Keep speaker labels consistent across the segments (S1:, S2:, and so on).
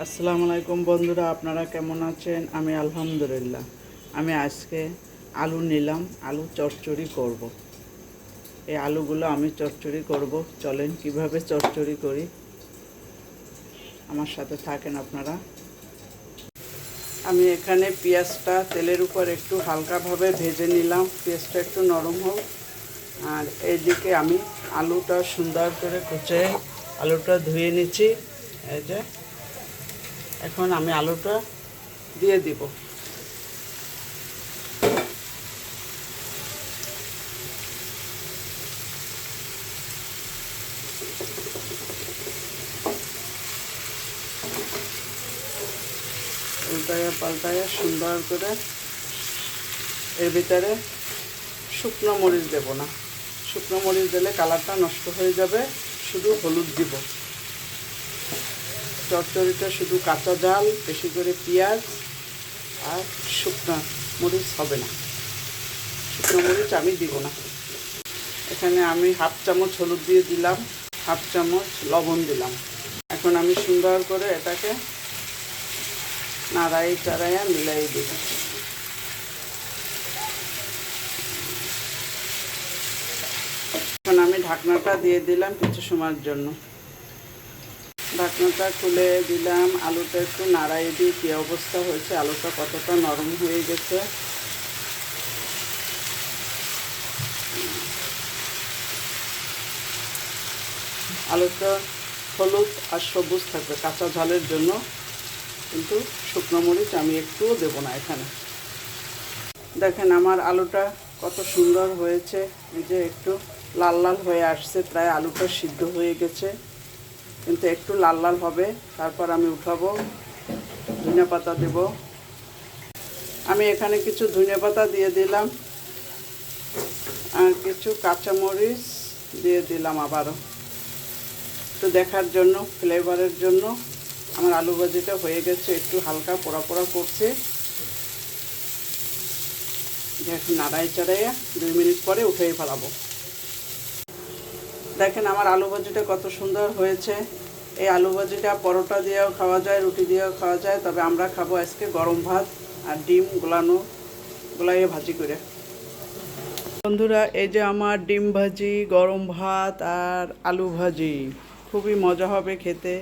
S1: আসসালামু আলাইকুম বন্ধুরা, আপনারা কেমন আছেন? আমি আলহামদুলিল্লাহ। আমি আজকে আলু নিলাম, আলু চচ্চড়ি করব। এই আলুগুলো আমি চচ্চড়ি করব। চলেন কিভাবে চচ্চড়ি করি, আমার সাথে থাকেন আপনারা। আমি এখানে পেঁয়াজটা তেলের উপর একটু হালকাভাবে ভেজে নিলাম, পেঁয়াজটা একটু নরম হোক। আর এইদিকে আমি আলুটা সুন্দর করে কুচে আলুটা ধুয়ে নিচ্ছি। এই যে এখন আমি আলুটা দিয়ে দিব। উল্টাইয়া পাল্টাইয়া সুন্দর করে এর ভিতরে শুকনো মরিচ দেব না, শুকনো মরিচ দিলে কালারটা নষ্ট হয়ে যাবে। শুধু হলুদ দিব। চচ্চড়িটা শুধু কাঁচা ঝাল, বেশি করে পেঁয়াজ আর শুকনো মরিচ হবে না, শুকনো মরিচ আমি দিব না। এখানে আমি হাফ চামচ হলুদ দিয়ে দিলাম, হাফ চামচ লবণ দিলাম। এখন আমি সুন্দর করে এটাকে নাড়াই চাড়াইয়া মিলাই দিব। এখন আমি ঢাকনাটা দিয়ে দিলাম কিছু সময়ের জন্য। ঢাকনাটা খুলে দিলাম, আলুটা একটু নাড়াই দিই কী অবস্থা হয়েছে, আলুটা কতটা নরম হয়ে গেছে। আলুটা হলুদ আর সবুজ থাকবে কাঁচা ঝালের জন্য, কিন্তু শুকনো মরিচ আমি একটুও দেবো না এখানে। দেখেন আমার আলুটা কত সুন্দর হয়েছে, এই যে একটু লাল লাল হয়ে আসছে, প্রায় আলুটা সিদ্ধ হয়ে গেছে, কিন্তু একটু লাল লাল হবে। তারপর আমি উঠাবো, ধনিয়া পাতা দেব। আমি এখানে কিছু ধনিয়া পাতা দিয়ে দিলাম আর কিছু কাঁচামরিচ দিয়ে দিলাম আবারও, একটু দেখার জন্য, ফ্লেভারের জন্য। আমার আলু ভাজিটা হয়ে গেছে, একটু হালকা পোড়া পোড়া করছে। এখন নাড়াই চাড়াইয়া 2 মিনিট পরে উঠেই ফেলাবো। দেখেন আমার আলু ভাজিটা কত সুন্দর হয়েছে। এই আলু ভাজিটা পরোটা দিয়েও খাওয়া যায়, রুটি দিয়েও খাওয়া যায়, তবে আমরা খাবো আজকে গরম ভাত আর ডিম গোলাইয়ে ভাজি করে। বন্ধুরা, এই যে আমার ডিম ভাজি, গরম ভাত আর আলু ভাজি, খুবই মজা হবে খেতে।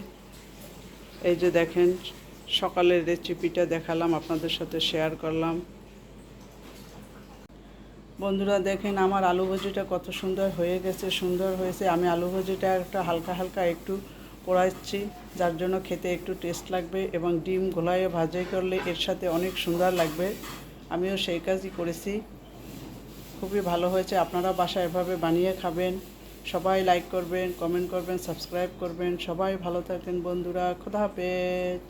S1: এই যে দেখেন, সকালের রেসিপিটা দেখালাম, আপনাদের সাথে শেয়ার করলাম। বন্ধুরা দেখেন আমার আলু ভাজিটা কত সুন্দর হয়ে গেছে, সুন্দর হয়েছে। আমি আলু ভাজিটা একটা হালকা হালকা একটু পোড়াচ্ছি, যার জন্য খেতে একটু টেস্ট লাগবে, এবং ডিম গোলাইয়ে ভাজি করলে এর সাথে অনেক সুন্দর লাগবে। আমিও সেই কাজই করেছি, খুবই ভালো হয়েছে। আপনারা বাসায় এভাবে বানিয়ে খাবেন। সবাই লাইক করবেন, কমেন্ট করবেন, সাবস্ক্রাইব করবেন। সবাই ভালো থাকেন বন্ধুরা, খোদা হাফেজ।